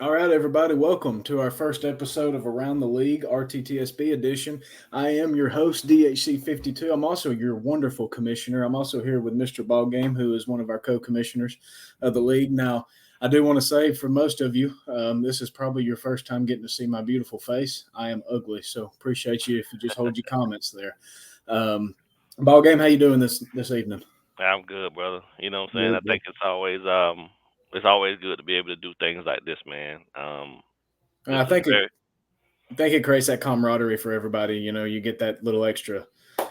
All right, everybody, welcome to our first episode of Around the League, RTTSB edition. I am your host, DHC52. I'm also your wonderful commissioner. I'm also here with Mr. Ballgame, who is one of our co commissioners of the league. Now, I do want to say for most of you, this is probably your first time getting to see my beautiful face. I am ugly, so appreciate you if you just hold your comments there. Um, Ballgame, how you doing this evening? I'm good, brother. You know what I'm saying? I Good, good. think it's always good to be able to do things like this, man. And This I is think very it creates that camaraderie for everybody. You get that little extra,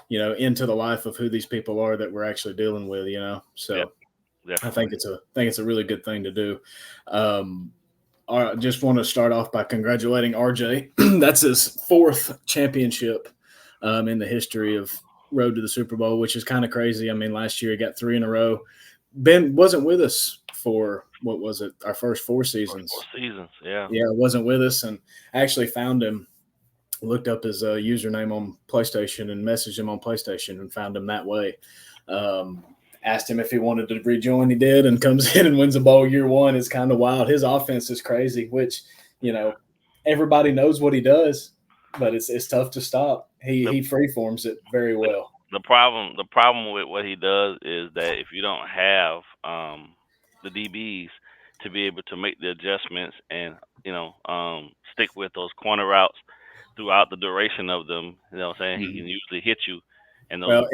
into the life of who these people are that we're actually dealing with. yeah, So I definitely. think it's a really good thing to do. Um, I just want to start off by congratulating RJ. That's his fourth championship in the history of Road to the Super Bowl, which is kind of crazy. I mean, last year he got three in a row. Ben wasn't with us for what was it, our first four First four seasons. seasons, yeah. Yeah, wasn't with us, and I actually found him, looked up his username on PlayStation and messaged him on PlayStation and found him that way. Um, Asked him if he wanted to rejoin. He did, and comes in and wins the ball year one. It's kind of wild. His offense is crazy, which you know everybody knows what he does, but it's tough to stop. He The he freeforms it very the well. the problem with what he does is that if you don't have the DBs to be able to make the adjustments and stick with those corner routes throughout the duration of them, what I'm saying, he Mhm. can usually hit you and those Well,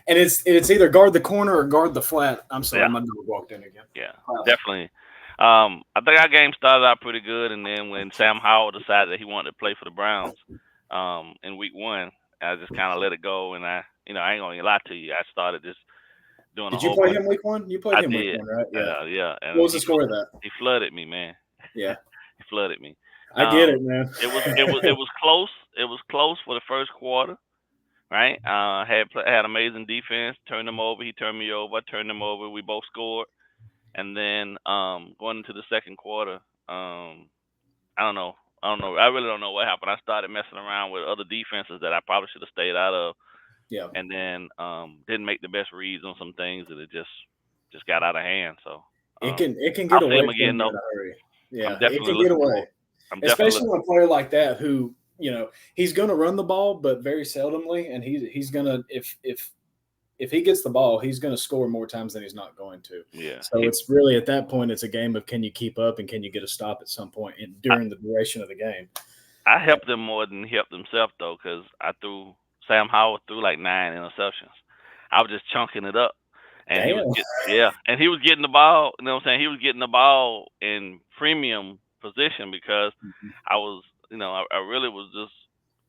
and it's either guard the corner or guard the flat. I'm sorry, yeah. my dog walked in again. Yeah, Wow. definitely. I think our game started out pretty good, and then when Sam Howell decided that he wanted to play for the Browns, in week one, I just kind of let it go, and I ain't gonna lie to you, I started just doing a Did you whole play bunch. him week one? You played I him week did, one, right? Yeah. yeah, What and was the score of that? he flooded me, man. Yeah, He flooded me. I get Um, it, man. it was close. It was close for the first quarter, right? Had amazing defense. Turned him over. He turned me over. I turned him over. We both scored. And then going into the second quarter, I don't know. I don't know. I really don't know what happened. I started messing around with other defenses that I probably should have stayed out of, Yeah. and then didn't make the best reads on some things, and it just got out of hand. So It can get I'll see away him from again you though. in a hurry. I'm Yeah, it definitely can get looking away, for. I'm definitely especially looking. when a player like that who he's going to run the ball, but very seldomly, and he's going to if he gets the ball, he's going to score more times than he's not going to. Yeah, So it's really at that point, it's a game of can you keep up and can you get a stop at some point I, during the duration of the game. I helped him more than he helped himself though, because I threw Sam Howard threw like 9 interceptions. I was just chunking it up, and he was Damn. and he was getting the ball. You know what I'm saying? He was getting the ball in premium position because I was, I really was just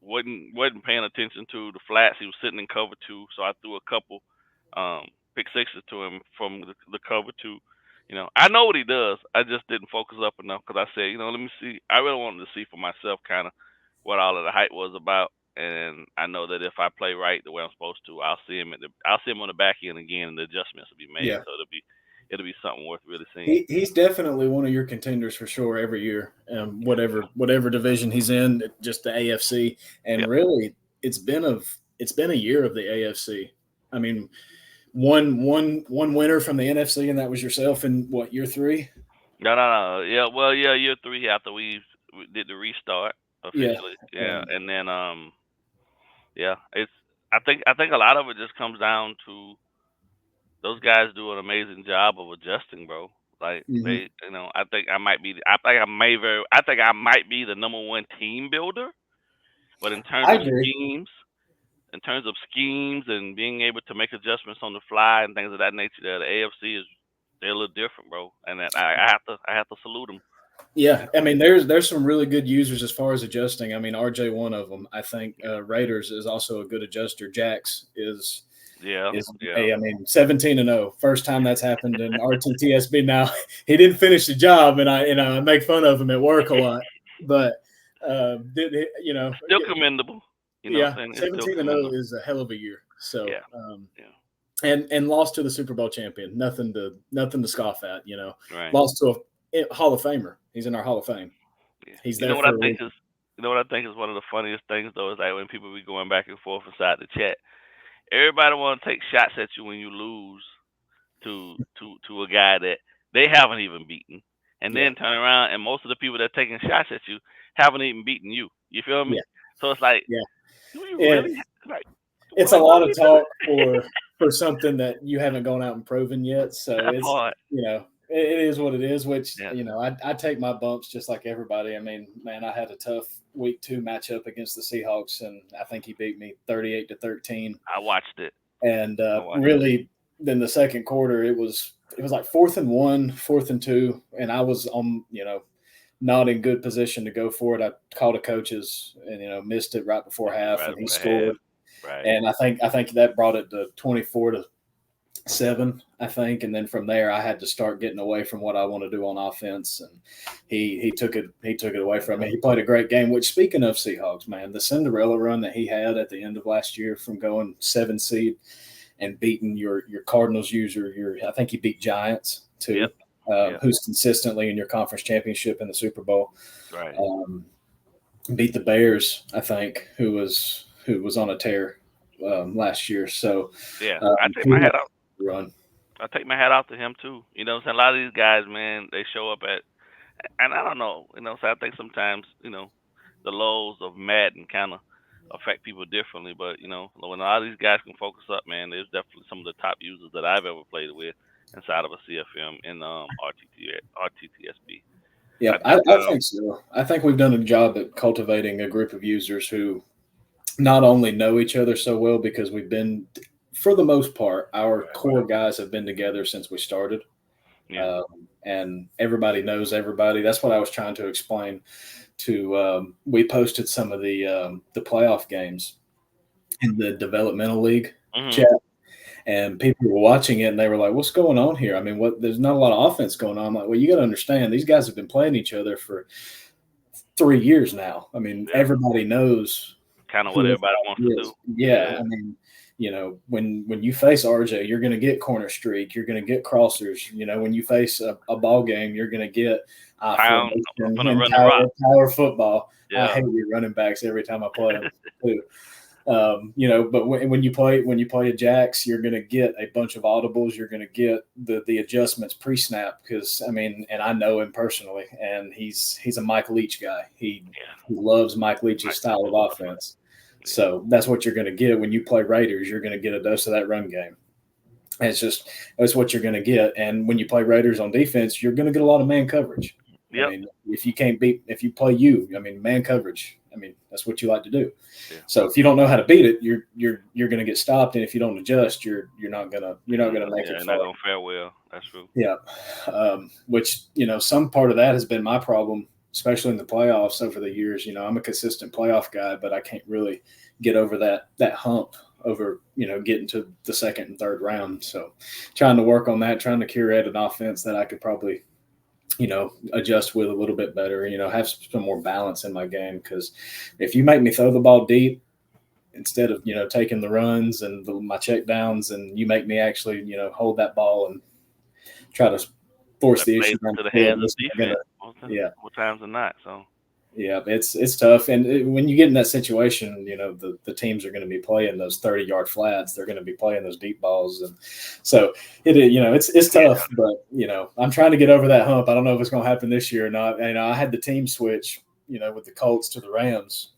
wasn't paying attention to the flats. He was sitting in cover two, so I threw a couple pick sixes to him from the cover two. I know what he does. I just didn't focus up enough because I said, let me see. I really wanted to see for myself kind of what all of the hype was about. And I know that if I play right the way I'm supposed to, I'll see him on the back end again, and the adjustments will be made. Yeah. So it'll be something worth really seeing. He's definitely one of your contenders for sure every year. Whatever division he's in, just the AFC, and Yep. really it's been a year of the AFC. I mean, one winner from the NFC, and that was yourself in what, year three? No, no, no. Yeah, well, yeah, year three after we did the restart Yeah, officially. Yeah, um, and then yeah, I think a lot of it just comes down to those guys do an amazing job of adjusting, bro. Like mhm. I think I might be the number one team builder, but I agree. in terms of schemes and being able to make adjustments on the fly and things of that nature, the AFC is they're a little different, bro. And that I have to salute them. Yeah, I mean, there's some really good users as far as adjusting. I mean, RJ one of them. I think Raiders is also a good adjuster. Jax Yeah, is yeah. a, I mean, 17-0. First time that's happened in RTTSB. Now he didn't finish the job, and I make fun of him at work a lot, but Still commendable. You know what yeah, I'm saying? It's still 17-0 commendable. is a hell of a year. So Yeah, yeah. and lost to the Super Bowl champion. Nothing to scoff at. Right. Lost to a Hall of Famer. He's in our Hall of Fame. Yeah. He's You know there what I for a think reason. is you know what I think is one of the funniest things though is like when people be going back and forth inside the chat. Everybody want to take shots at you when you lose to a guy that they haven't even beaten, and then turn around and most of the people that are taking shots at you haven't even beaten you. You feel me? Yeah. So it's like, Yeah. do we really like? It's a lot of talk for something that you haven't gone out and proven yet. So it's part. it is what it is. Which Yeah. I take my bumps just like everybody. I mean, man, I had a tough week 2 matchup against the Seahawks, and I think he beat me 38-13. I watched it, and really, then the second quarter, it was like 4th and 1, 4th and 2, and I was on not in good position to go for it. I called a coaches and missed it right before half, and he scored. Right. And I think that brought it to 24-7, I think. And then from there, I had to start getting away from what I want to do on offense, and he took it away from me. He played a great game. Which, speaking of Seahawks, man, the Cinderella run that he had at the end of last year, from going 7 seed and beating your Cardinals user, I think he beat Giants too. Yep. Who's consistently in your conference championship in the Super Bowl. Right. Beat the Bears, I think, who was on a tear last year. So I take my hat out. Run. I take my hat off to him too. A lot of these guys, man, they show up at, and I don't know, so I think sometimes, the lows of Madden kind of affect people differently. But when a lot of these guys can focus up, man, there's definitely some of the top users that I've ever played with inside of a CFM in RTTSB. Yeah, I think so. I think we've done a job at cultivating a group of users who not only know each other so well, because we've been, for the most part, our core guys have been together since we started. Yeah. And everybody knows everybody. That's what I was trying to explain to we posted some of the playoff games in the developmental league chat. And people were watching it, and they were like, "What's going on here? I mean, there's not a lot of offense going on." I'm like, "Well, you got to understand, these guys have been playing each other for 3 years now. I mean, everybody knows kind of what everybody wants to do." Yeah, I mean, when you face RJ, you're going to get corner streak, you're going to get crossers. When you face a ball game, you're going to get power football. Yeah. I hate your running backs every time I play them too. But when you play a Jax, you're going to get a bunch of audibles. You're going to get the adjustments pre-snap, because and I know him personally, and he's a Mike Leach guy. He loves Mike Leach's style of offense. So that's what you're going to get when you play Raiders. You're going to get a dose of that run game. That's what you're going to get. And when you play Raiders on defense, you're going to get a lot of man coverage. Yep. I mean, if you play man coverage. I mean, that's what you like to do. Yeah. So if you don't know how to beat it, you're going to get stopped, and if you don't adjust, you're not going to make it. You're not going to fare well. That's true. Yeah. Which some part of that has been my problem, especially in the playoffs over the years. I'm a consistent playoff guy, but I can't really get over that hump over getting to the second and third round. So trying to work on that, trying to curate an offense that I could probably adjust with a little bit better, have some more balance in my game. Because if you make me throw the ball deep instead of, taking the runs and my check downs, and you make me actually, hold that ball and try to force the issue to the hands of defense. More times than not. So yeah, it's tough. And when you get in that situation, the teams are going to be playing those 30-yard flats. They're going to be playing those deep balls. And so it's tough, but I'm trying to get over that hump. I don't know if it's going to happen this year or not. I had the team switch, with the Colts to the Rams.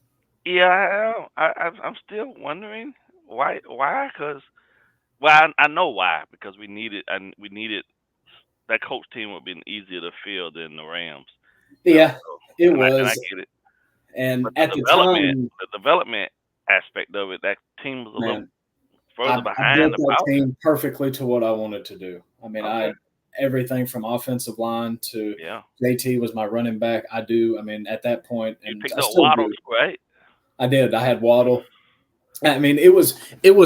Yeah, I'm still wondering why. Because, I know why. Because we needed that Colts team would have been easier to field than the Rams. Yeah, it was. And I get it. And but at the time, the development aspect of it, that team was a little further behind. I built that team perfectly to what I wanted to do. I mean, everything from offensive line to JT was my running back. At that point, and you picked up Waddle, right? I did. I had Waddle. I mean, it was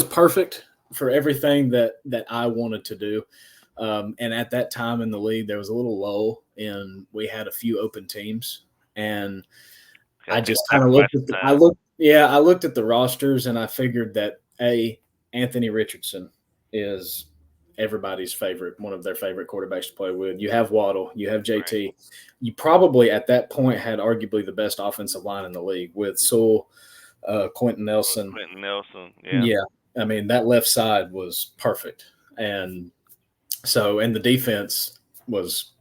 perfect for everything that I wanted to do. And at that time in the league, there was a little lull, and we had a few open teams. And I just kind of looked at the rosters, and I figured that Anthony Richardson is everybody's favorite, one of their favorite quarterbacks to play with. You have Waddle, you have JT. Right. You probably at that point had arguably the best offensive line in the league with Sewell, Quentin Nelson. Yeah. I mean, that left side was perfect. And the defense was,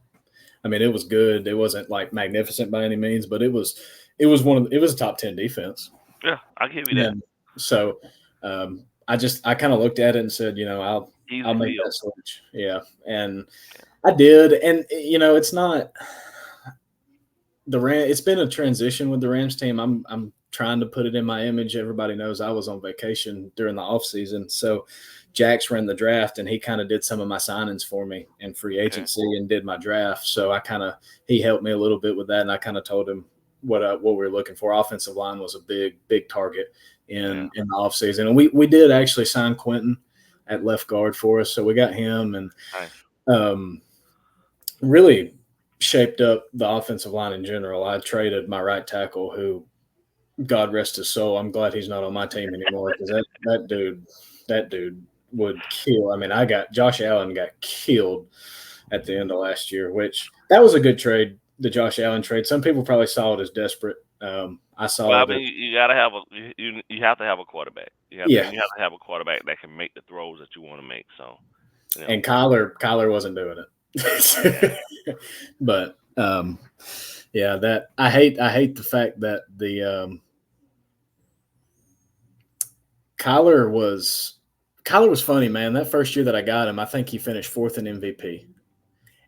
I mean, it was good. It wasn't like magnificent by any means, but it was it was a top 10 defense. Yeah, I'll give you that. And so I kind of looked at it and said, Easy I'll make field. that switch. Yeah. And I did. And it's not the Ram. It's been a transition with the Rams team. I'm trying to put it in my image. Everybody knows I was on vacation during the off season. So Jax ran the draft and he kind of did some of my signings for me in free agency and did my draft. So he helped me a little bit with that. And I kind of told him what we were looking for. Offensive line was a big target in the offseason. And we did actually sign Quentin at left guard for us. So we got him and really shaped up the offensive line in general. I traded my right tackle, who, God rest his soul, I'm glad he's not on my team anymore, because that dude would kill. I mean, Josh Allen got killed at the end of last year, which that was a good trade, the Josh Allen trade. Some people probably saw it as desperate. I saw Well, I it. mean, you gotta have you have to have a quarterback. You have to have a quarterback that can make the throws that you want to make. So, and Kyler wasn't doing it. But that I hate the fact that the Kyler was funny, man. That first year that I got him, I think he finished 4th in MVP,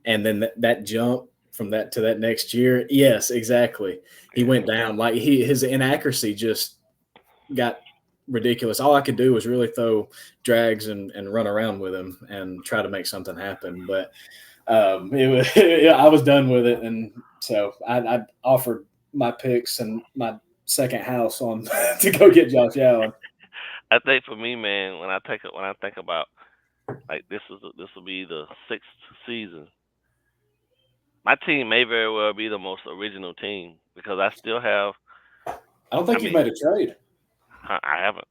and then that jump from that to that next year, yes, exactly. He went down, like his inaccuracy just got ridiculous. All I could do was really throw drags and run around with him and try to make something happen. But I was done with it, and so I offered my picks and my second house on to go get Josh Allen. I think for me, man, when I think about like this will be the 6th season. My team may very well be the most original team because I still have. I don't think you've made a trade. I haven't,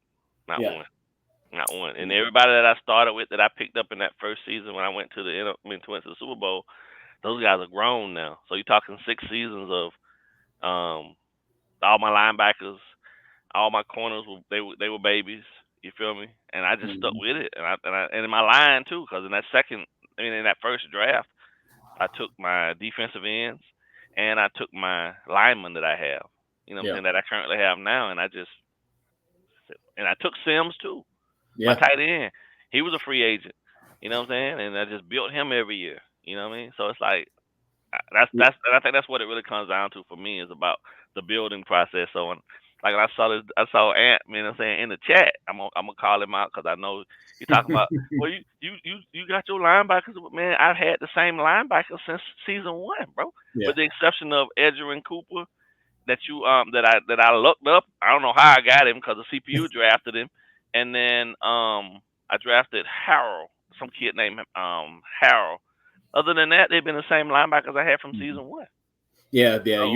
not one. And everybody that I started with that I picked up in that first season when I went to the Super Bowl, those guys are grown now. So you're talking 6 seasons of all my linebackers, all my corners they were babies. You feel me? And I just stuck with it, and in my line too, because in that first draft, I took my defensive ends and I took my linemen that I have. You know what I'm saying, that I currently have now, and I took Sims too. My tight end, he was a free agent. You know what I'm saying, and I just built him every year. You know what I mean? So it's like and I think that's what it really comes down to for me, is about the building process. So like I saw Ant, you know what I'm saying, in the chat. I'm gonna call him out because I know you talking about. Well, you got your linebackers, man. I've had the same linebacker since season 1, bro. With the exception of Edgerrin Cooper, that I looked up. I don't know how I got him because the CPU drafted him, and then I drafted Harold, some kid named Harold. Other than that, they've been the same linebackers I had from season 1. Yeah, so,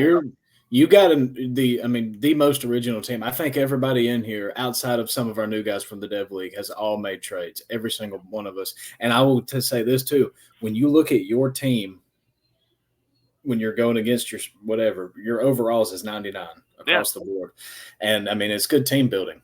you got the most original team. I think everybody in here, outside of some of our new guys from the Dev League, has all made trades. Every single one of us. And I will say this too: when you look at your team, when you're going against your overalls is 99 across the board, and I mean it's good team building.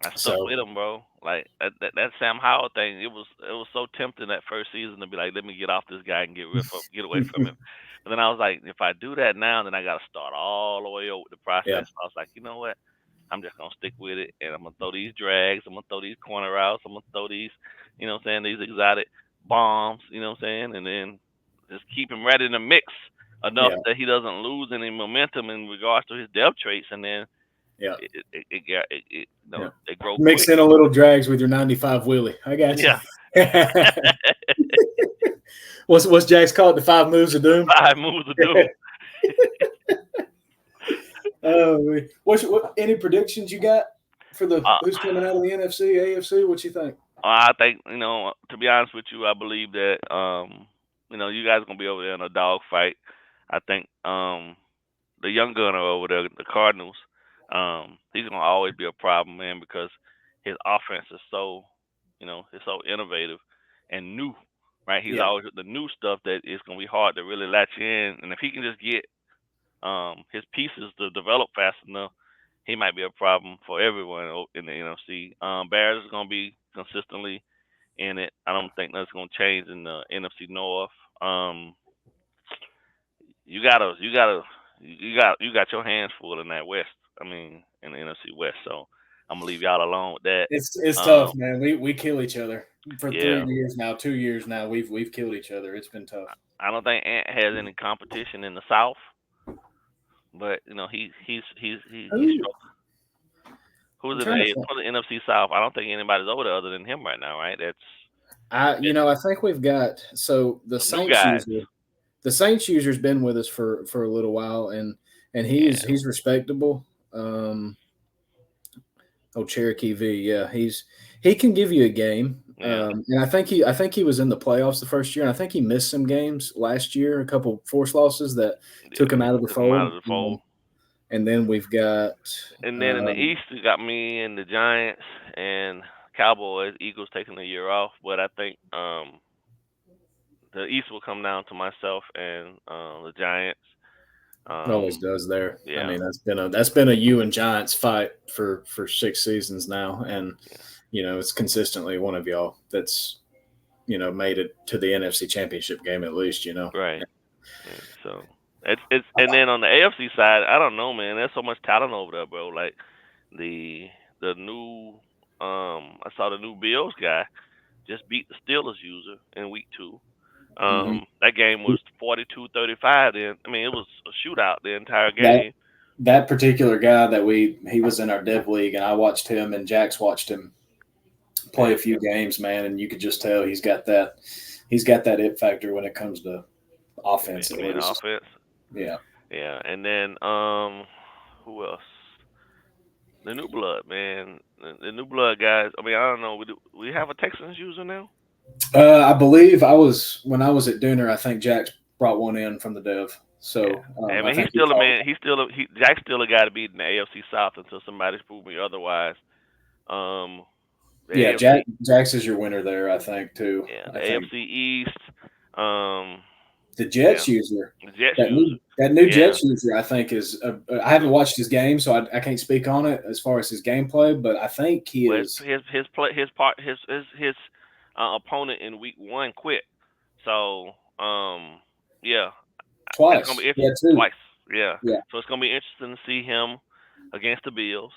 I stuck with him, bro. Like that Sam Howell thing, it was so tempting that first season to be like, let me get off this guy and get away from him. But then I was like, if I do that now, then I got to start all the way over with the process. Yeah. I was like, you know what? I'm just gonna stick with it, and I'm gonna throw these drags. I'm gonna throw these corner routes. I'm gonna throw these, you know what I'm saying, these exotic bombs. You know what I'm saying, and then just keep him right in the mix enough that he doesn't lose any momentum in regards to his depth traits, and then. Yeah, they grow. Mix in a little drags with your 95 wheelie. I got you. Yeah. What's Jack's called? The 5 moves of doom. 5 moves of doom. What any predictions you got for the who's coming out of the NFC, AFC? What you think? I think, to be honest with you, I believe that you guys are gonna be over there in a dog fight. I think the young gunner over there, the Cardinals. He's gonna always be a problem, man, because his offense is so, it's so innovative and new, right? He's always with the new stuff that it's gonna be hard to really latch in. And if he can just get his pieces to develop fast enough, he might be a problem for everyone in the NFC. Bears is gonna be consistently in it. I don't think that's gonna change in the NFC North. you got your hands full in that West. I mean, in the NFC West. So I'm gonna leave y'all alone with that. It's tough, man. We kill each other for Yeah, 3 years now, 2 years now. We've killed each other. It's been tough. I don't think Ant has any competition in the South, but he's Who? struggling. I'm Who's in trying to think. the NFC South? I don't think anybody's over there other than him right now, right? That's I think we've got the some new Saints guys. user. The Saints user's been with us for a little while, and Yeah, he's respectable. Cherokee V, yeah, he can give you a game. yeah. And I think he was in the playoffs the first year, and I think he missed some games last year, a couple forced losses that took him out of the Took him out of fold. the fold. And then we've got And then in the East, you got me and the Giants and Cowboys. Eagles taking a year off, but I think the East will come down to myself and the Giants. it always does there. I Yeah. mean, that's been a you and Giants fight for 6 seasons now, and it's consistently one of y'all that's made it to the NFC Championship game at least. Right. Yeah, so it's and then on the AFC side, I don't know, man. There's so much talent over there, bro. Like the new I saw the new Bills guy just beat the Steelers user in week 2. That game was 42-35 then. I mean, it was a shootout the entire game. That particular guy he was in our dev league, and I watched him, and Jax watched him play a few games, man, and you could just tell he's got that it factor when it comes to offense. Offense. Yeah. Yeah, and then who else? The new blood, man. The new blood guys. I mean, I don't know. We have a Texans user now. I believe when I was at dinner, I think Jax brought one in from the dev. So I mean, he's still a man. Jack's still a guy to beat in the AFC South until somebody's proved me otherwise. Jax is your winner there, I think, too. Yeah, the AFC East. The Jets user. The Jets user. That new Jets user, I think, is. I haven't watched his game, so I can't speak on it as far as his gameplay. But I think he is. His opponent in week 1 quit. So yeah. Twice. Twice. Yeah. So it's gonna be interesting to see him against the Bills.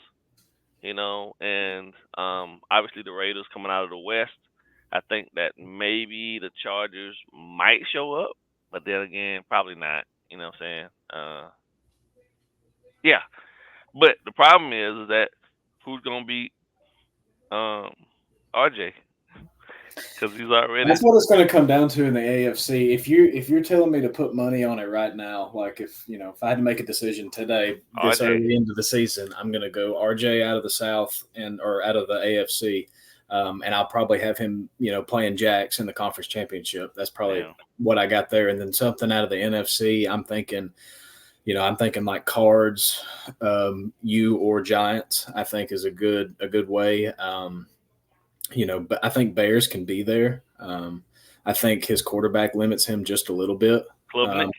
And obviously the Raiders coming out of the West. I think that maybe the Chargers might show up, but then again, probably not. You know what I'm saying? Yeah. But the problem is that who's gonna beat RJ? Because he's already. That's what it's going to come down to in the AFC. If you're telling me to put money on it right now, like if I had to make a decision today, this early into the season, I'm going to go RJ out of the South or out of the AFC, and I'll probably have him, playing Jax in the conference championship. That's probably what I got there, and then something out of the NFC. I'm thinking like Cards, you or Giants. I think is a good way. But I think Bears can be there. I think his quarterback limits him just a little bit. Klubnik,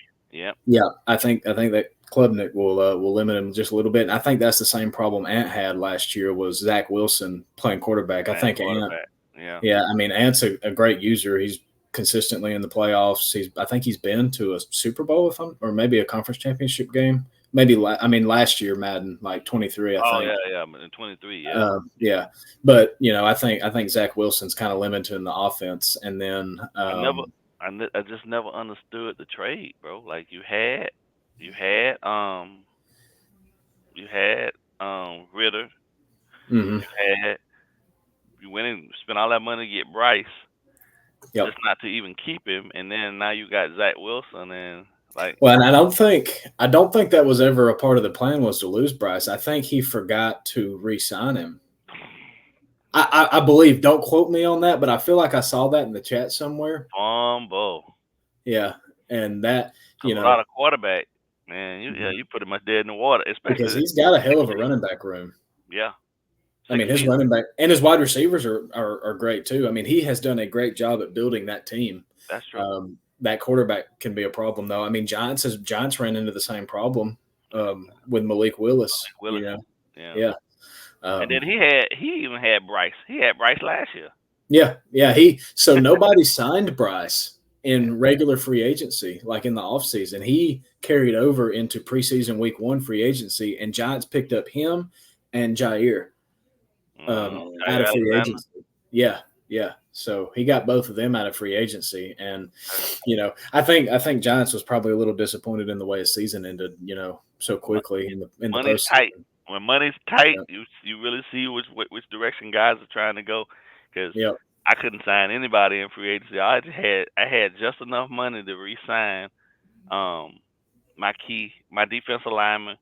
I think that Klubnik will limit him just a little bit. And I think that's the same problem Ant had last year was Zach Wilson playing quarterback. I think Ant. Yeah. I mean, Ant's a great user. He's consistently in the playoffs. I think he's been to a Super Bowl or maybe a conference championship game. Maybe last year Madden, like 23, I think. Yeah, in 23, But I think Zach Wilson's kind of limited in the offense, and then I just never understood the trade, bro. Like you had Ritter, you went and spent all that money to get Bryce, just not to even keep him, and then now you got Zach Wilson and. And I don't think that was ever a part of the plan was to lose Bryce. I think he forgot to re-sign him. I believe. Don't quote me on that, but I feel like I saw that in the chat somewhere. Fumble. Yeah, and that without a quarterback, man, you put him dead in the water, especially because he's got a hell of a running back room. Yeah. I mean, his running back and his wide receivers are great too. I mean, he has done a great job at building that team. That's true. That quarterback can be a problem, though. I mean, Giants ran into the same problem with Malik Willis. Yeah. And then he even had Bryce. He had Bryce last year. Yeah. So nobody signed Bryce in regular free agency, like in the offseason. He carried over into preseason week 1 free agency, and Giants picked up him and Jair out of free Alexander. agency. Yeah. So he got both of them out of free agency, and I think Giants was probably a little disappointed in the way his season ended, so quickly in the Money's postseason. tight. When money's tight, you really see which direction guys are trying to go. Because I couldn't sign anybody in free agency. I had just enough money to re-sign my defensive lineman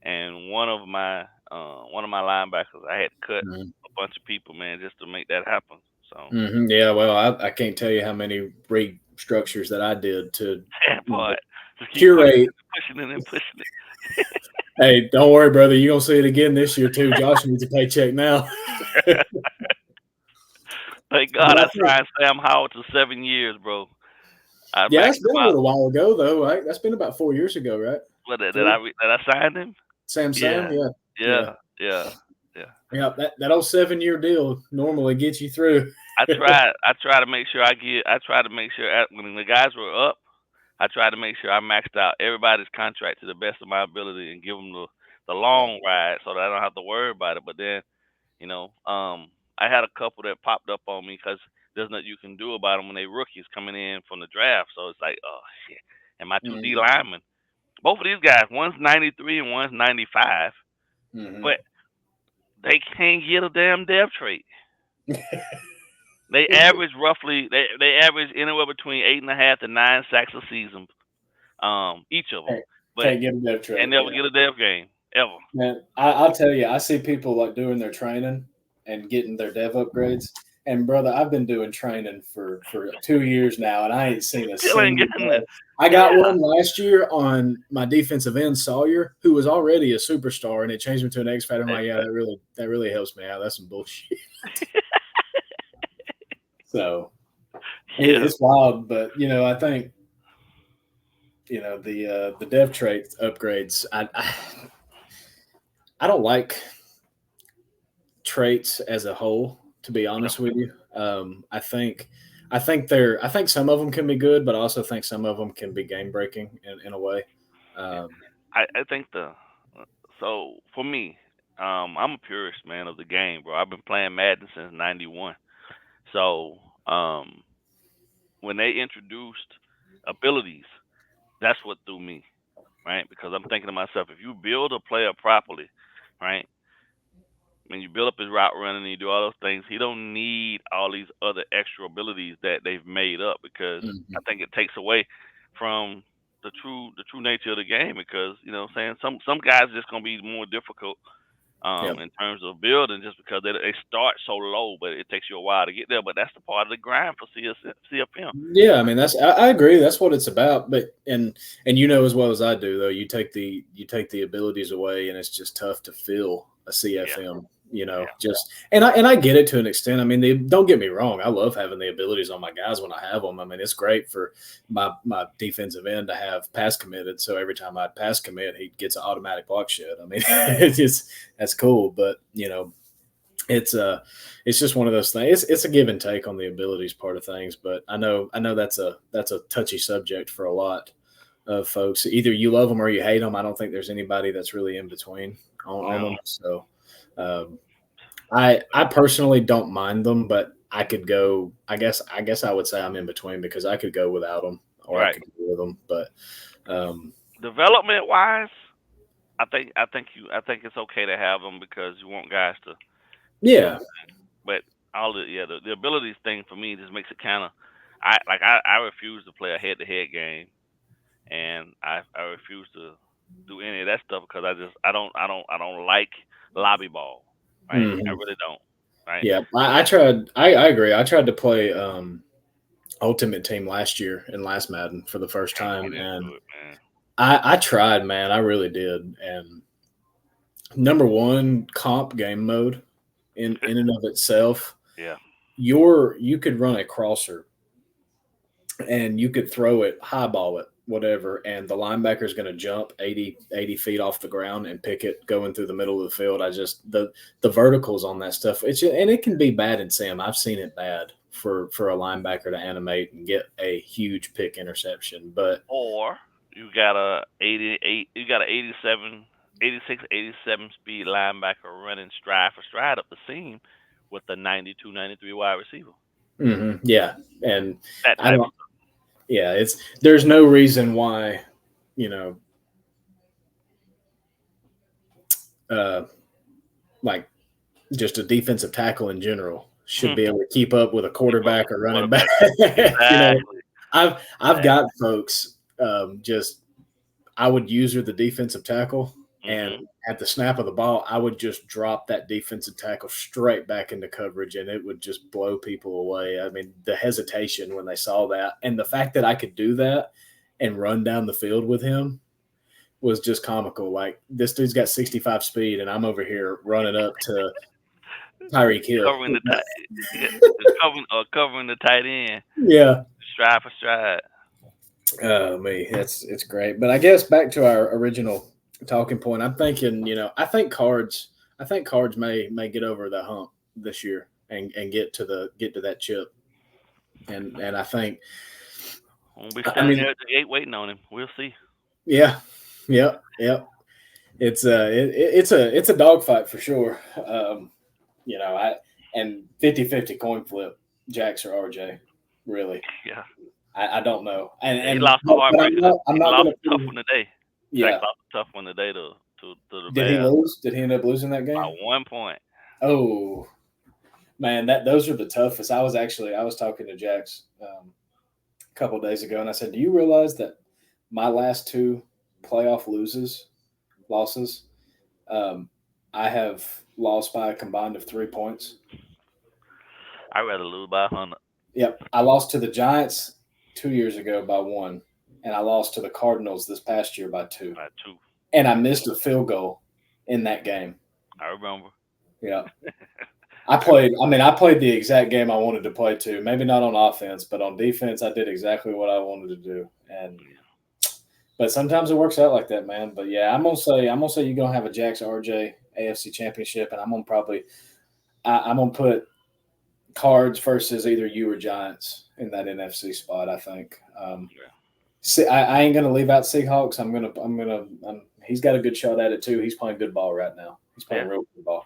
and one of my linebackers. I had to cut a bunch of people, man, just to make that happen. So yeah, well, I can't tell you how many restructures that I did to curate, pushing it and pushing it. Hey, don't worry, brother. You're gonna see it again this year too. Josh needs a paycheck now. Thank God I signed Sam Howell to 7 years, bro. That's been a little while ago, though, right? That's been about 4 years ago, right? What that I signed him? Sam, yeah. Yeah, that old 7-year deal normally gets you through. I try to make sure when the guys were up, I tried to make sure I maxed out everybody's contract to the best of my ability and give them the long ride so that I don't have to worry about it. But then, I had a couple that popped up on me because there's nothing you can do about them when they rookies coming in from the draft. So it's like, oh shit. And my 2 D linemen, both of these guys, one's 93 and one's 95, but they can't get a damn depth trait. They average they average anywhere between 8.5 to 9 sacks a season, each of them. But can't get a depth trait and never get a depth game ever. Man, I'll tell you, I see people like doing their training and getting their dev upgrades. And brother, I've been doing training for 2 years now, and I ain't seen a single. I got one last year on my defensive end, Sawyer, who was already a superstar, and it changed him to an X Factor. I'm like, yeah, that really helps me out. That's some bullshit. So it's wild, but I think the dev trait upgrades. I don't like traits as a whole, to be honest with you. I think some of them can be good, but I also think some of them can be game breaking in a way. I think so for me, I'm a purist, man, of the game, bro. I've been playing Madden since '91. So when they introduced abilities, that's what threw me, right? Because I'm thinking to myself, if you build a player properly, right? When you build up his route running and you do all those things, he don't need all these other extra abilities that they've made up, because I think it takes away from the true nature of the game, because some guys are just gonna be more difficult in terms of building, just because they start so low, but it takes you a while to get there. But that's the part of the grind for CFM. Yeah, I mean I agree. That's what it's about. But and as well as I do, though, you take the abilities away, and it's just tough to fill a CFM. And I get it to an extent. I mean, don't get me wrong. I love having the abilities on my guys when I have them. I mean, it's great for my defensive end to have pass committed. So every time I pass commit, he gets an automatic block shed. I mean, that's cool. But it's just one of those things. It's a give and take on the abilities part of things. But I know that's a touchy subject for a lot of folks. Either you love them or you hate them. I don't think there's anybody that's really in between on them. So. I personally don't mind them, but I could go. I guess I would say I'm in between, because I could go without them, or I could go with them. But development wise, I think it's okay to have them, because you want guys to. Yeah. But the abilities thing for me just makes it kind of. I refuse to play a head-to-head game, and I refuse to do any of that stuff, because I don't like lobby ball, right? I really don't, right? Yeah, I tried. I agree. I tried to play Ultimate Team last year in last Madden for the first time, and I tried, man. I really did. And number one, comp game mode in and of itself. Yeah. You could run a crosser, and you could throw it, highball it, whatever, and the linebacker is going to jump 80 feet off the ground and pick it going through the middle of the field. The verticals on that stuff, and it can be bad in Sam. I've seen it bad for a linebacker to animate and get a huge pick interception. But or you got a 86, 87 speed linebacker running stride for stride up the seam with a 92, 93 wide receiver. Yeah, and That type of yeah, there's no reason why, like just a defensive tackle in general should be able to keep up with a quarterback or running back. Exactly. I've got folks just I would user the defensive tackle, and at the snap of the ball, I would just drop that defensive tackle straight back into coverage, and it would just blow people away. I mean, the hesitation when they saw that, and the fact that I could do that and run down the field with him was just comical. Like, this dude's got 65 speed, and I'm over here running up to Tyreek Hill. Covering the tight end. Yeah. Stride for stride. Oh, me. It's great. But I guess back to our original talking point, I'm thinking, I think Cards may get over the hump this year and get to that chip. And I think we'll be standing there at the gate waiting on him. We'll see. Yeah. Yep. It's a dogfight for sure. And 50-50 coin flip, Jax or RJ, really. Yeah. I don't know. And he lost the heartbreaker. I'm not lost a tough one today. Yeah. Jax lost a tough one today to the Did he lose? Did he end up losing that game? By 1 point. Oh, man, those are the toughest. I was talking to Jax a couple of days ago, and I said, do you realize that my last 2 playoff losses, I have lost by a combined of 3 points? I'd rather lose by 100. Yep. I lost to the Giants 2 years ago by 1, and I lost to the Cardinals this past year by 2. And I missed a field goal in that game. I remember. Yeah. I played the exact game I wanted to play too. Maybe not on offense, but on defense, I did exactly what I wanted to do. But sometimes it works out like that, man. But yeah, I'm gonna say you're gonna have a Jax RJ AFC Championship, and I'm gonna put Cards versus either you or Giants in that NFC spot. I think. I ain't gonna leave out Seahawks. He's got a good shot at it too. He's playing good ball right now. He's playing real good ball.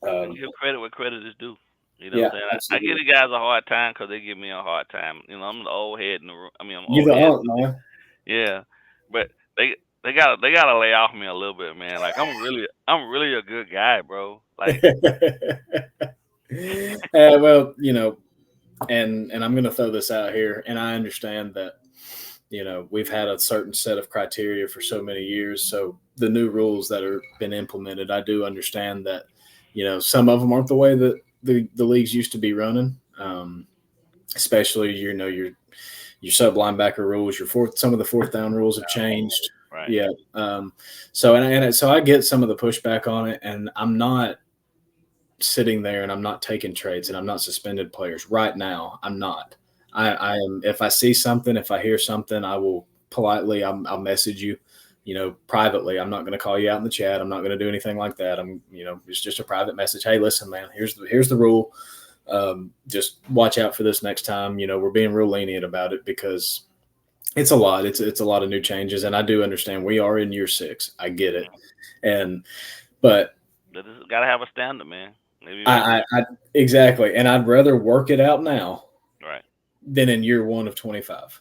Give credit where credit is due. You know what I'm saying? I give the guys a hard time because they give me a hard time. I'm the old head in the room. I'm You're the old man. Yeah, but they gotta lay off me a little bit, man. Like I'm really a good guy, bro. Like. Well, and I'm going to throw this out here, and I understand that, we've had a certain set of criteria for so many years. So the new rules that are been implemented, I do understand that, some of them aren't the way that the leagues used to be running. Especially, your sub linebacker rules, some of the fourth down rules have changed. Right. Yeah. So I get some of the pushback on it, and I'm not sitting there and I'm not taking trades and I'm not suspended players right now. I'm not. I am. If I see something, if I hear something, I will politely. I'll message you, privately. I'm not going to call you out in the chat. I'm not going to do anything like that. It's just a private message. Hey, listen, man. Here's the rule. Just watch out for this next time. We're being real lenient about it because it's a lot. It's a lot of new changes, and I do understand we are in year 6. I get it, but gotta have a standard, man. I exactly, and I'd rather work it out now, right, than in year 1 of 25.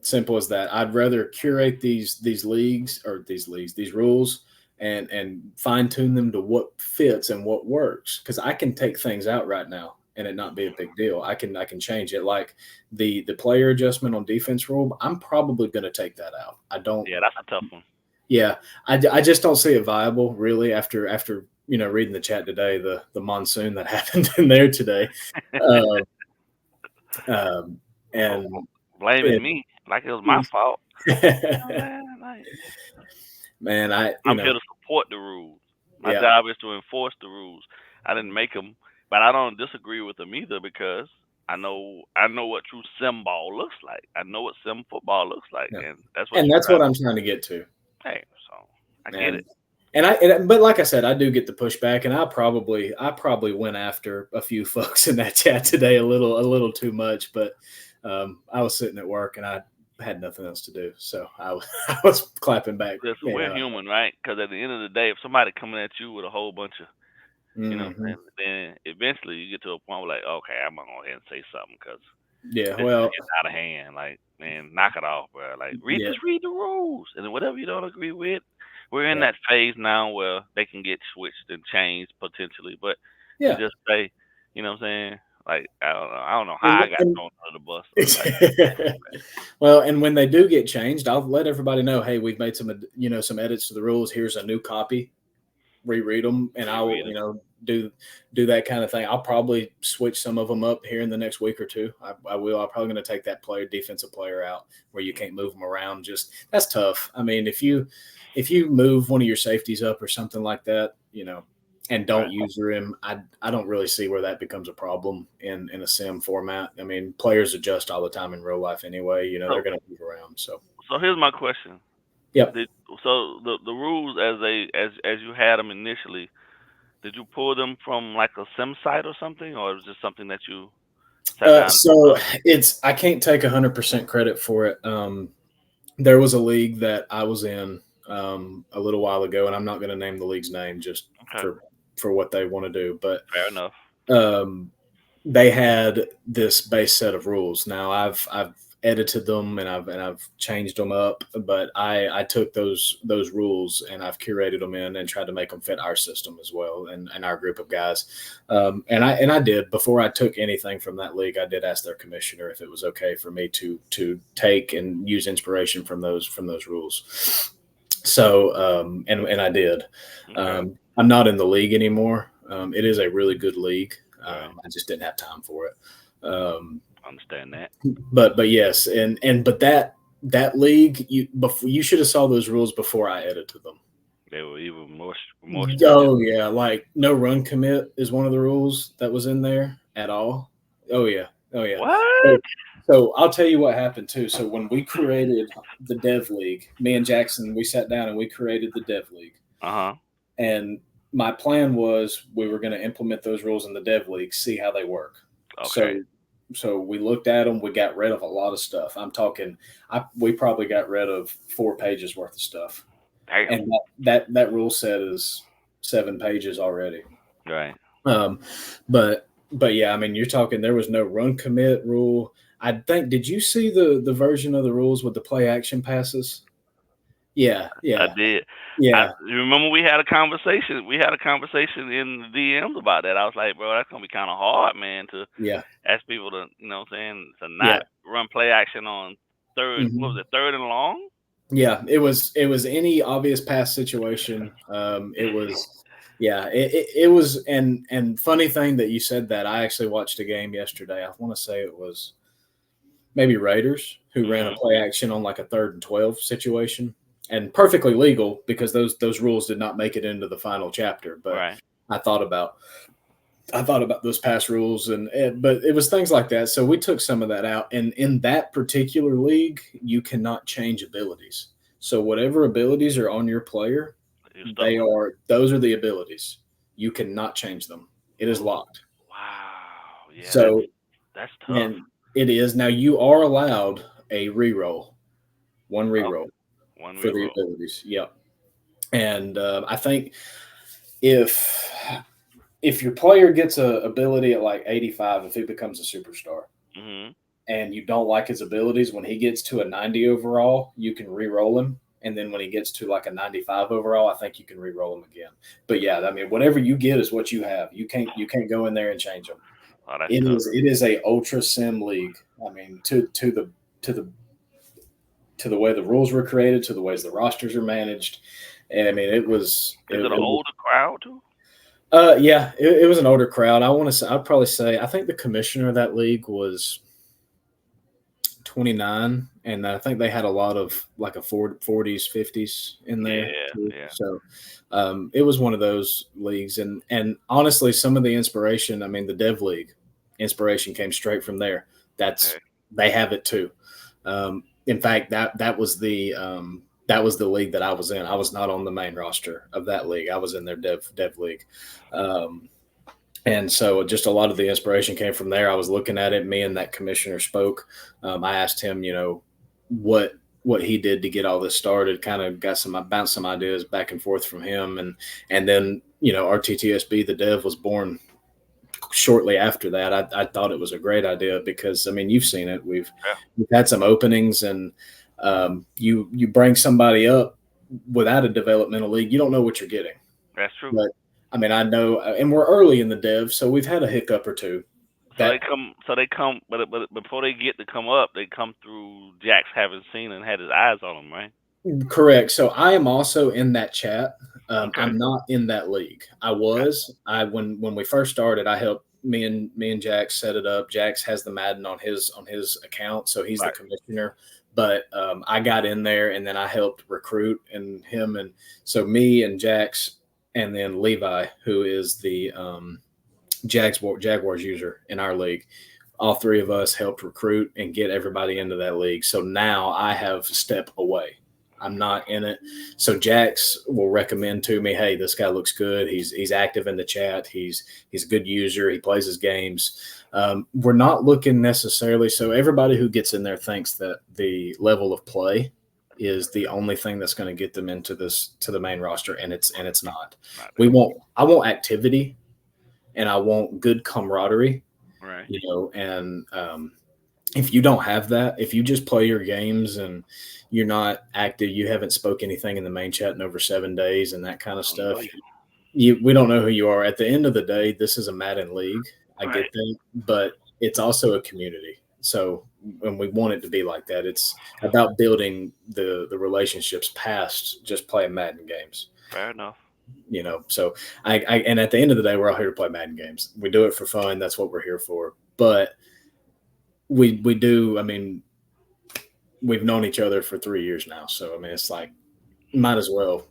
Simple as that. I'd rather curate these leagues or these rules and fine tune them to what fits and what works. Because I can take things out right now and it not be a big deal. I can change it. Like the player adjustment on defense rule, I'm probably going to take that out. I don't. Yeah, that's a tough one. Yeah, I just don't see it viable really after reading the chat today, the monsoon that happened in there today. And blaming me like it was my fault. Man, I'm here to support the rules. My job is to enforce the rules. I didn't make them, but I don't disagree with them either because I know what true sim ball looks like. I know what sim football looks like, and that's what I'm trying to get to. Hey, so I get it. But like I said, I do get the pushback, and I probably went after a few folks in that chat today a little too much. But I was sitting at work and I had nothing else to do, so I was clapping back. Listen, we're human, right? Because at the end of the day, if somebody coming at you with a whole bunch of, Mm-hmm. then eventually you get to a point where like, okay, I'm gonna go ahead and say something because Yeah, this is well, getting out of hand. Like, man, knock it off, bro. Like, yeah, just read the rules, and then whatever you don't agree with, we're in right, that phase now where they can get switched and changed potentially. But to yeah. just say, you know what I'm saying? Like, I don't know how I got And thrown under the bus. But like, well, and when they do get changed, I'll let everybody know. Hey, we've made some edits to the rules. Here's a new copy. Reread them, and I'll reread them. do that kind of thing. I'll probably switch some of them up here in the next week or two. I will. I'm probably going to take that defensive player out where you can't move them around. Just that's tough. I mean, if you move one of your safeties up or something like that, and Right. don't use him, I don't really see where that becomes a problem in a sim format. I mean, players adjust all the time in real life anyway. So, They're going to move around. So, so here's my question. yep. Did, so the rules as you had them initially, did you pull them from like a sim site or something, or was it just something that you sat down? So I can't take 100% credit for it. There was a league that I was in a little while ago, and I'm not going to name the league's name just Okay, for what they want to do, but fair enough. um, they had this base set of rules. Now I've edited them and I've changed them up, but I took those rules and I've curated them in and tried to make them fit our system as well and our group of guys. And I did before I took anything from that league. I did ask their commissioner if it was okay for me to take and use inspiration from those rules. So and I did. Okay, I'm not in the league anymore. It is a really good league. right. I just didn't have time for it. Um, Understand that. but yes, but that league you should have saw those rules before I edited them. They were even more stringent. Oh yeah, like no run commit is one of the rules that was in there at all. Oh yeah, oh yeah. So, What? so I'll tell you what happened too. So when we created the Dev League, me and Jackson, we sat down and we created the Dev League. Uh huh. And my plan was we were going to implement those rules in the Dev League, see how they work. Okay. So we looked at them. We got rid of a lot of stuff. I'm talking, we probably got rid of 4 pages worth of stuff, Damn. and that rule set is 7 pages already. Right. Um, but yeah, I mean, you're talking. There was no run commit rule. I think. Did you see the version of the rules with the play action passes? Yeah, I yeah, did. yeah, You remember we had a conversation. We had a conversation in the DMs about that. I was like, bro, that's gonna be kind of hard, man, to yeah, ask people to, what I'm saying, to yeah. not run play action on third. What was Mhm. it? Third and long. Yeah, it was any obvious pass situation. It was, yeah, it was, and funny thing that you said that. I actually watched a game yesterday. I want to say it was maybe Raiders who ran a Mhm. play action on like a 3rd and 12 situation, and perfectly legal because those rules did not make it into the final chapter. But Right. I thought about those pass rules, but it was things like that. So we took some of that out, and in that particular league, you cannot change abilities. So whatever abilities are on your player, You're stuck with. those are the abilities. You cannot change them. It is Oh, locked. wow. Yeah, So that's tough. and it is now you are allowed a reroll, one reroll Okay. One for the reroll. abilities. Yep. And I think if if your player gets a ability at like 85, if he becomes a superstar, Mhm. and you don't like his abilities, when he gets to a 90 overall, you can re-roll him. And then when he gets to like a 95 overall, I think you can re-roll him again. But yeah, I mean, whatever you get is what you have. You can't go in there and change them. Oh, that's It tough. is it is a ultra sim league. I mean, to the to the way the rules were created, to the ways the rosters are managed. And I mean, Is it an older crowd too? yeah, it was an older crowd. I'd probably say I think the commissioner of that league was 29, and I think they had a lot of like a 40s, 50s in there Yeah. too. Yeah. So it was one of those leagues, and honestly, some of the inspiration. I mean, the Dev League inspiration came straight from there. Okay. They have it too. In fact, that was that was the league that I was in. I was not on the main roster of that league. I was in their dev league. And so just a lot of the inspiration came from there. I was looking at it. Me and that commissioner spoke. I asked him, what he did to get all this started. Kind of bounced some ideas back and forth from him, and then RTTSB, the dev, was born shortly after that. I thought it was a great idea because you've seen it. We've had some openings, and you bring somebody up without a developmental league, you don't know what you're getting. That's true. But I know, and we're early in the dev, so we've had a hiccup or two. They come, but before they get to come up, they come through Jax having seen and had his eyes on them, right? Correct. So I am also in that chat. Okay. I'm not in that league. I was. When we first started, I helped me and Jax set it up. Jax has the Madden on his account, so he's the commissioner. But I got in there, and then I helped recruit and him, and so me and Jax, and then Levi, who is the Jaguars user in our league. All three of us helped recruit and get everybody into that league. So now I have stepped away. I'm not in it. So Jax will recommend to me, hey, this guy looks good. He's active in the chat. He's a good user. He plays his games. We're not looking necessarily. So everybody who gets in there thinks that the level of play is the only thing that's going to get them into to the main roster, and it's not. I want activity, and I want good camaraderie. Right. And if you don't have that, if you just play your games and you're not active, you haven't spoke anything in the main chat in over 7 days and that kind of stuff, we don't know who you are. At the end of the day, this is a Madden league. I get that, but it's also a community. So when we want it to be like that, it's about building the relationships past just playing Madden games. Fair enough. So and at the end of the day, we're all here to play Madden games. We do it for fun. That's what we're here for. But we do, we've known each other for 3 years now. So, it's like, might as well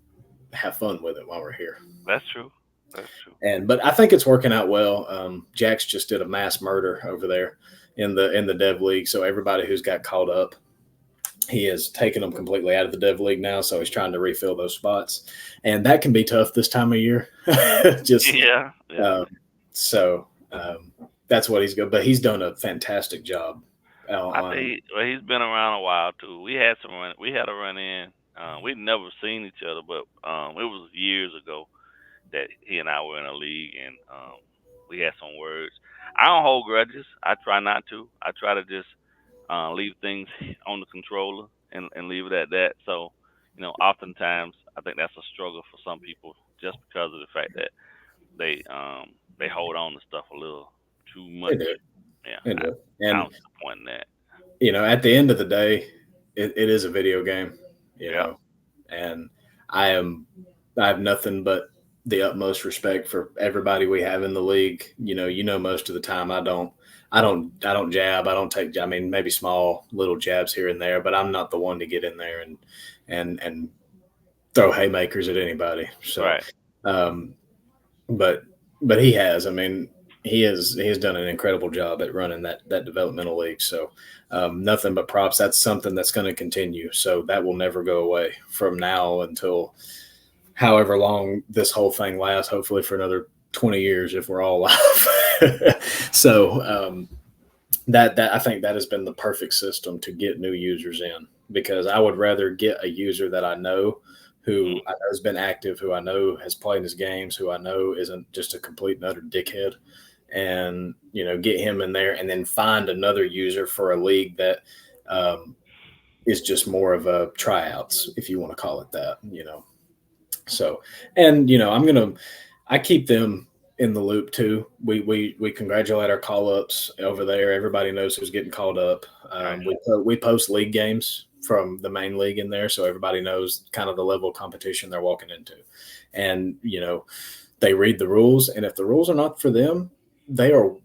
have fun with it while we're here. That's true. But I think it's working out well. Jax just did a mass murder over there in the dev league. So everybody who's got caught up, he has taken them completely out of the dev league now. So he's trying to refill those spots, and that can be tough this time of year. So that's what he's good. But he's done a fantastic job. He's been around a while too. We had a run in. We'd never seen each other, but it was years ago that he and I were in a league, and we had some words. I don't hold grudges. I try not to. I try to just leave things on the controller and leave it at that. So, oftentimes I think that's a struggle for some people just because of the fact that they hold on to stuff a little too much. Yeah, I don't disappoint in that. At the end of the day, it is a video game. And I have nothing but the utmost respect for everybody we have in the league. Most of the time I don't jab. I don't take, maybe small little jabs here and there, but I'm not the one to get in there and throw haymakers at anybody. So, right. But he has, he has done an incredible job at running that developmental league. So nothing but props. That's something that's going to continue. So that will never go away from now until however long this whole thing lasts, hopefully for another 20 years if we're all alive. So that I think that has been the perfect system to get new users in, because I would rather get a user that I know who I know has been active, who I know has played his games, who I know isn't just a complete and utter dickhead, and get him in there, and then find another user for a league that is just more of a tryouts, if you want to call it that. So, and I keep them in the loop too. We congratulate our call ups over there. Everybody knows who's getting called up. We post league games from the main league in there, so everybody knows kind of the level of competition they're walking into. And they read the rules, and if the rules are not for them, they are,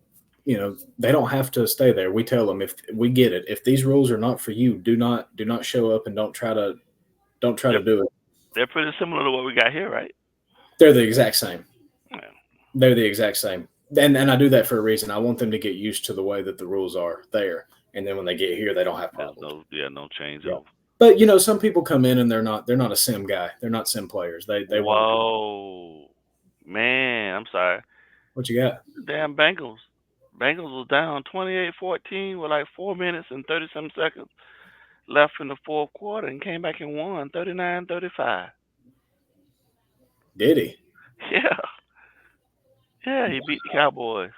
they don't have to stay there. We tell them, if we get it, if these rules are not for you, do not show up, and don't try to do it. They're pretty similar to what we got here, right? They're the exact same. Yeah. They're the exact same. And I do that for a reason. I want them to get used to the way that the rules are there. And then when they get here, they don't have problems. No change. Yeah. But you know, some people come in and they're not a sim guy. They're not sim players. They want to. Whoa, man, I'm sorry. What you got? Damn Bengals. Bengals was down 28-14 with like 4 minutes and 30 some seconds left in the fourth quarter and came back and won 39-35. Did he? Yeah, yeah, he beat the Cowboys.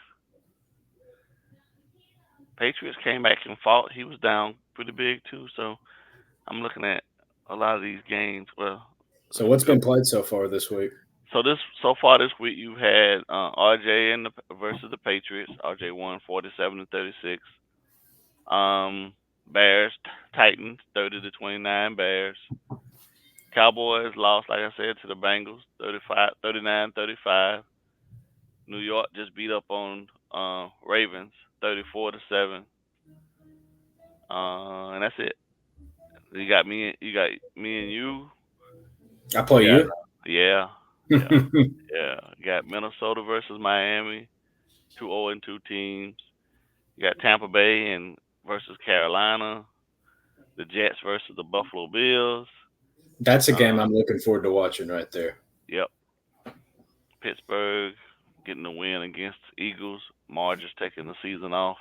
Patriots came back and fought. He was down pretty big too. So I'm looking at a lot of these games. Well, So what's been played so far this week? so far this week you've had RJ versus the Patriots. RJ won 47-36. Bears Titans 30-29 Bears. Cowboys lost, like I said, to the Bengals 39-35. New York just beat up on Ravens 34-7. And that's it. You got me and you. I play Yeah. you. Yeah. Yeah. Yeah. You got Minnesota versus Miami, 2-2 teams. You got Tampa Bay and versus Carolina, the Jets versus the Buffalo Bills. That's a game I'm looking forward to watching right there. Yep. Pittsburgh getting the win against the Eagles. Marge is taking the season off.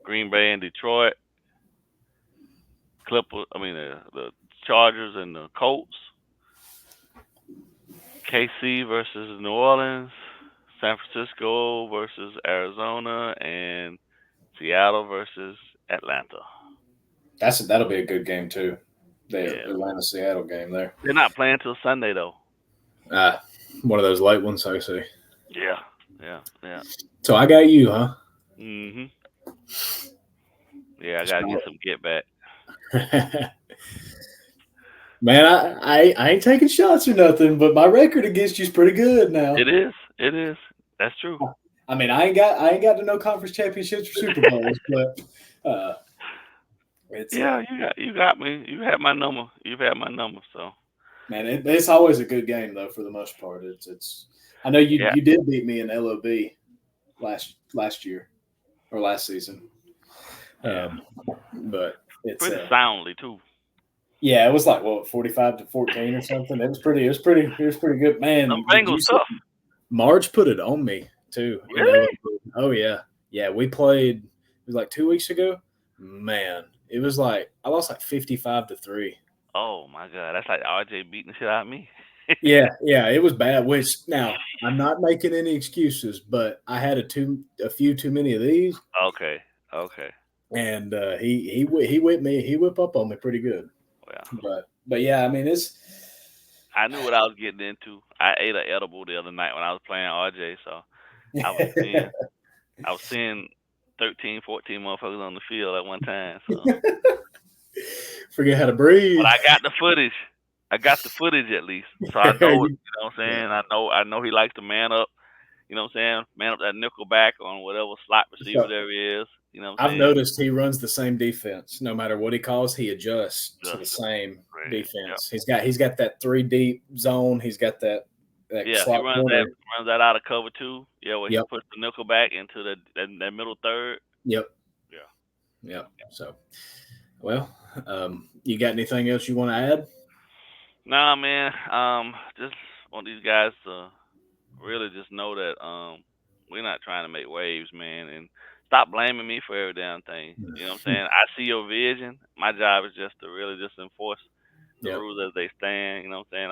Green Bay and Detroit. The Chargers and the Colts. KC versus New Orleans. San Francisco versus Arizona, and Seattle versus Atlanta. That'll be a good game too. The Yeah. Atlanta Seattle game there. They're not playing till Sunday though. One of those late ones, I see. Yeah. Yeah. So I got you, huh? Mhm. Yeah, I gotta get some get back. Man, I ain't taking shots or nothing, but my record against you is pretty good now. It is. That's true. I mean, I ain't got to no conference championships or Super Bowls, but it's Yeah, you got me. You had my number. You've had my number. So man, it's always a good game though for the most part. It's. I know you did beat me in LOB last year or last season. Yeah. But it's pretty soundly too. Yeah, it was like 45-14 or something. It was pretty good, man. Them Bengals tough. Marge put it on me too. Really? Oh yeah. We played. It was like 2 weeks ago. Man, it was like I lost like 55-3. Oh my god, that's like RJ beating the shit out of me. Yeah, it was bad. Which now I'm not making any excuses, but I had a few too many of these. Okay. And he whipped me. He whipped up on me pretty good. Yeah. But yeah, I mean I knew what I was getting into. I ate an edible the other night when I was playing RJ, so I was seeing 13, 14 motherfuckers on the field at one time. So forget how to breathe. But I got the footage. At least. So I know, you know what I'm saying? I know he likes to man up, you know what I'm saying? Man up that nickel back on whatever slot receiver there is. You know what I'm saying? I've noticed he runs the same defense. No matter what he calls, he adjusts to the same defense. Yep. He's got that 3 deep zone. He's got that slot he runs that out of cover too. Yeah, where he puts the nickel back into that middle third. Yep. Yeah. So, well, you got anything else you want to add? Nah, man. Just want these guys to really just know that we're not trying to make waves, man, and stop blaming me for every damn thing. You know what I'm saying? I see your vision. My job is just to really just enforce the rules as they stand. You know what I'm saying?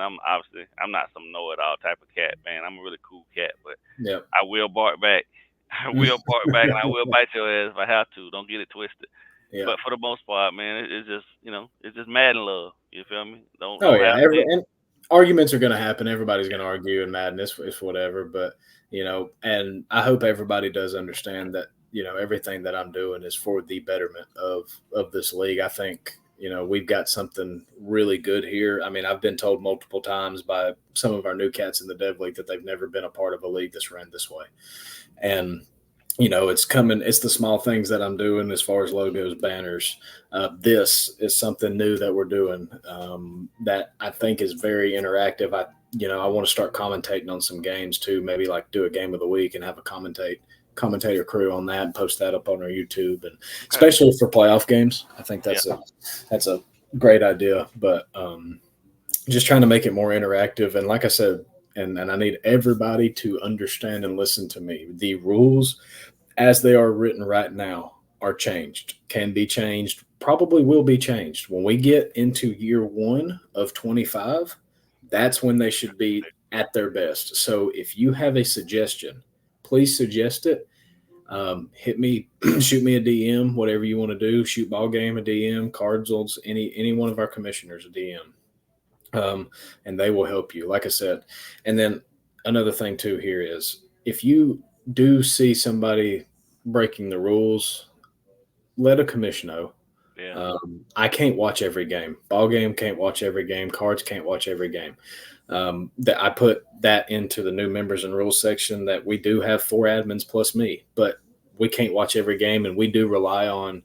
I'm not some know-it-all type of cat, man. I'm a really cool cat, but I will bark back. And I will bite your ass if I have to. Don't get it twisted. Yeah. But for the most part, man, it's just, it's just Madden love. You feel me? And arguments are going to happen. Everybody's going to argue in Madden. It's whatever. But, and I hope everybody does understand that, everything that I'm doing is for the betterment of this league. I think, we've got something really good here. I mean, I've been told multiple times by some of our new cats in the Dev League that they've never been a part of a league that's ran this way. And, it's coming. It's the small things that I'm doing as far as logos, banners. This is something new that we're doing that I think is very interactive. I want to start commentating on some games too. Maybe like do a game of the week and have a commentate commentator crew on that and post that up on our YouTube, and especially for playoff games. I think that's a great idea. But just trying to make it more interactive. And like I said, and I need everybody to understand and listen to me. The rules as they are written right now are changed, can be changed, probably will be changed. When we get into year 1 of 25, that's when they should be at their best. So if you have a suggestion, please suggest it. Hit me, shoot me a DM, whatever you want to do. Shoot Ball Game a DM, Cardsels, any one of our commissioners a DM, and they will help you. Like I said, and then another thing too here is if you do see somebody breaking the rules, let a commission know. Yeah. I can't watch every game. Ball Game can't watch every game. Cards can't watch every game. That I put that into the new members and rules section that we do have 4 admins plus me, but we can't watch every game, and we do rely on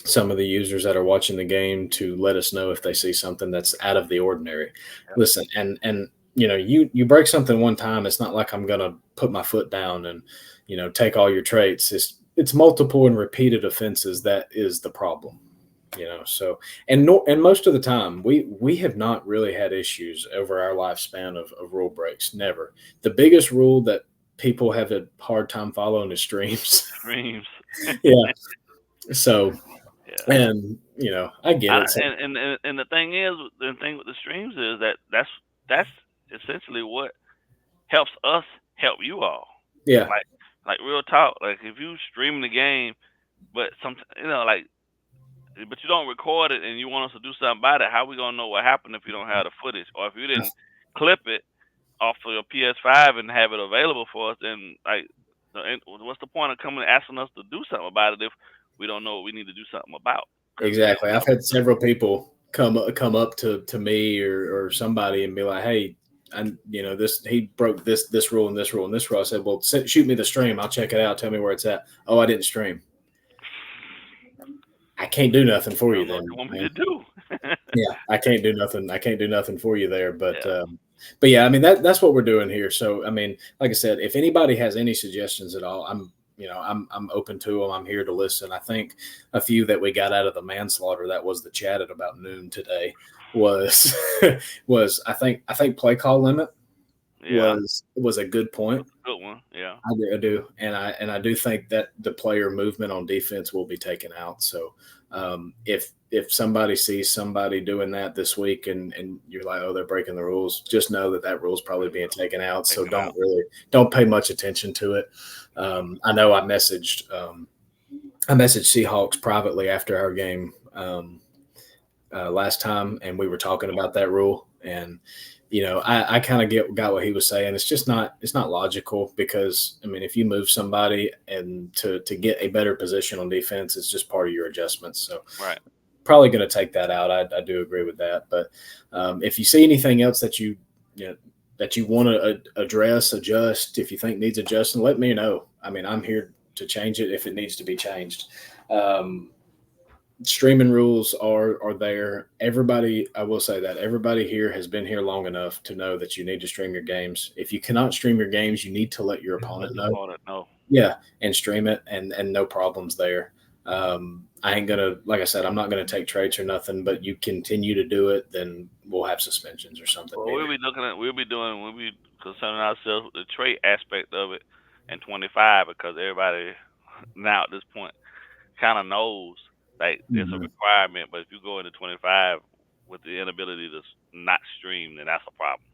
some of the users that are watching the game to let us know if they see something that's out of the ordinary. Yep. Listen, and you know, you break something one time, it's not like I'm gonna put my foot down and, you know, take all your traits. It's multiple and repeated offenses that is the problem, you know. So and most of the time we have not really had issues over our lifespan of rule breaks. Never. The biggest rule that people have a hard time following is streams. Yeah. So and you know, I get it. So, and the thing with the streams is that's essentially what helps us help you all. Yeah. Like real talk. Like if you stream the game, but sometimes, you know, like, but you don't record it and you want us to do something about it, how we gonna know what happened if you don't have the footage, or if you didn't clip it off of your PS5 and have it available for us? Then like, what's the point of coming and asking us to do something about it if we don't know what we need to do something about? Exactly. I've had several people come up to me or somebody and be like, "Hey, and you know, he broke this rule and this rule and this rule." I said, "Well, shoot me the stream. I'll check it out. Tell me where it's at." "Oh, I didn't stream." I can't do nothing for you then. What you want me to do? Yeah, I can't do nothing. I can't do nothing for you there. But yeah, I mean that's what we're doing here. So I mean, like I said, if anybody has any suggestions at all, I'm open to them. I'm here to listen. I think a few that we got out of the manslaughter, that was the chat at about noon today, was I think play call limit was a good point. Good one. Yeah, I do, and I do think that the player movement on defense will be taken out. So if somebody sees somebody doing that this week and you're like, "Oh, they're breaking the rules," just know that rule's probably being taken out. So don't pay much attention to it. I know I messaged Seahawks privately after our game last time, and we were talking about that rule. And you know, I kind of got what he was saying. It's just it's not logical, because I mean, if you move somebody and to get a better position on defense, it's just part of your adjustments. So probably going to take that out. I do agree with that. But if you see anything else that you want to address, adjust, if you think needs adjusting, let me know. I mean, I'm here to change it if it needs to be changed. Streaming rules are there. Everybody, I will say that everybody here has been here long enough to know that you need to stream your games. If you cannot stream your games, you need to let your opponent know. Yeah, and stream it, and no problems there. I ain't gonna, like I said, I'm not gonna take traits or nothing, but you continue to do it, then we'll have suspensions or something. Well, we'll be concerning ourselves with the trait aspect of it in 25, because everybody now at this point kind of knows like it's a requirement. But if you go into 25 with the inability to not stream, then that's a problem.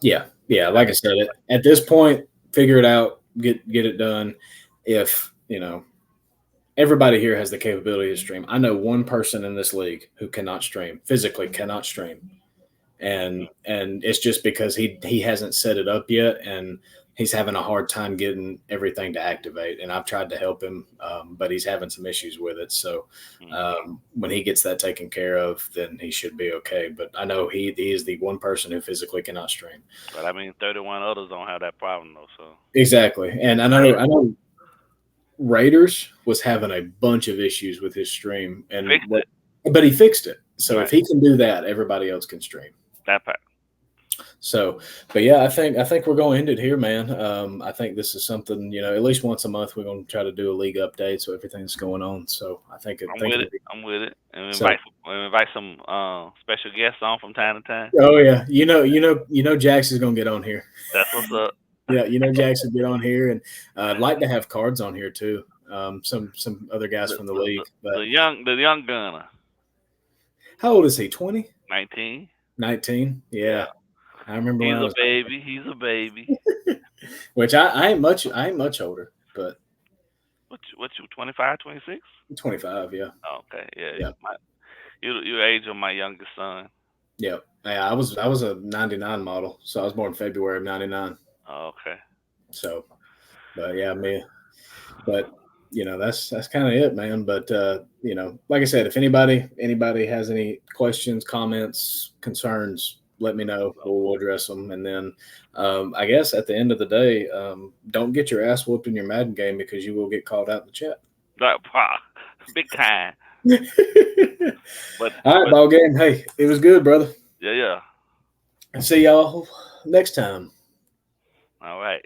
Yeah. Like I said, at this point, figure it out, get it done. If you know, everybody here has the capability to stream. I know one person in this league who cannot stream, physically cannot stream, and it's just because he hasn't set it up yet, and he's having a hard time getting everything to activate. And I've tried to help him, but he's having some issues with it. So when he gets that taken care of, then he should be okay. But I know he is the one person who physically cannot stream. But I mean, 31 others don't have that problem though. So exactly, and I know Raiders was having a bunch of issues with his stream, but he fixed it. So if he can do that, everybody else can stream. That part. So, but yeah, I think we're going to end it here, man. I think this is something, at least once a month we're going to try to do a league update so everything's going on. So I think I'm with it'll it. be I'm with it. And so. invite some special guests on from time to time. Oh yeah, Jax is going to get on here. That's what's up. Yeah, Jax will get on here, and I'd like to have Cards on here too. Some other guys from the league. But the young gunner. How old is he? 20? 19. 19? Yeah. I remember He's when I a was baby. He's a baby. which I ain't much older, but What you 25, 26? 25, yeah. Oh, okay, yeah. Yeah. You age of my youngest son. Yeah. Yeah, I was a 99 model, so I was born February of 99. Oh, okay. So, but yeah, but that's kind of it, man. But like I said, if anybody has any questions, comments, concerns, let me know. We'll address them. And then I guess at the end of the day, don't get your ass whooped in your Madden game because you will get called out in the chat. Big time. All right, ball game. Hey, it was good, brother. Yeah. See y'all next time. All right.